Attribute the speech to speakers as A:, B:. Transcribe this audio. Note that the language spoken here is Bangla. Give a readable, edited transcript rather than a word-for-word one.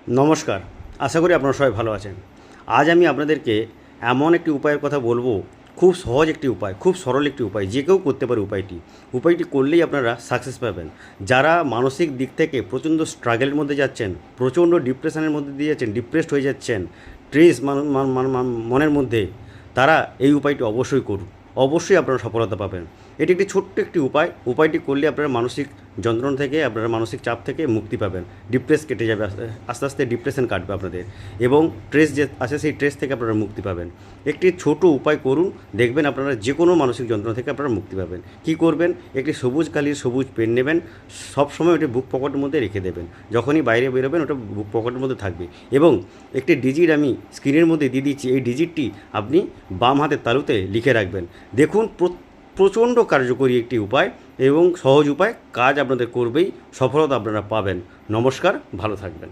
A: নমস্কার। আশা করি আপনারা সবাই ভালো আছেন। আজ আমি আপনাদেরকে এমন একটি উপায়ের কথা বলবো, খুব সহজ একটি উপায়, খুব সরল একটি উপায়, যে কেউ করতে পারে উপায়টি করলেই আপনারা সাকসেস পাবেন। যারা মানসিক দিক থেকে প্রচণ্ড স্ট্রাগলের মধ্যে যাচ্ছেন, প্রচণ্ড ডিপ্রেশনের মধ্যে দিয়ে যাচ্ছেন, ডিপ্রেসড হয়ে যাচ্ছেন, স্ট্রেস মনের মধ্যে, তারা এই উপায়টি অবশ্যই করুন। অবশ্যই আপনারা সফলতা পাবেন। এটি একটি ছোট্ট একটি উপায়টি করলে আপনারা মানসিক যন্ত্রণা থেকে, আপনারা মানসিক চাপ থেকে মুক্তি পাবেন। ডিপ্রেস কেটে যাবে, আস্তে আস্তে ডিপ্রেশন কাটবে আপনাদের, এবং স্ট্রেস যে আছে সেই স্ট্রেস থেকে আপনারা মুক্তি পাবেন। একটি ছোট উপায় করুন, দেখবেন আপনারা যে কোনো মানসিক যন্ত্রণা থেকে আপনারা মুক্তি পাবেন। কি করবেন? একটি সবুজ কালির সবুজ পেন নেবেন, সবসময় ওটি বুক পকেটের মধ্যে রেখে দেবেন। যখনই বাইরে বেরোবেন ওটা বুক পকেটের মধ্যে থাকবে, এবং একটি ডিজিট আমি স্ক্রিনের মধ্যে দিয়ে দিচ্ছি, এই ডিজিটটি আপনি বাম হাতের তালুতে লিখে রাখবেন। দেখুন, প্রচণ্ড কার্যকরী একটি উপায় এবং সহজ উপায়, কাজ আপনাদের করবেই, সফলতা আপনারা পাবেন। নমস্কার, ভালো থাকবেন।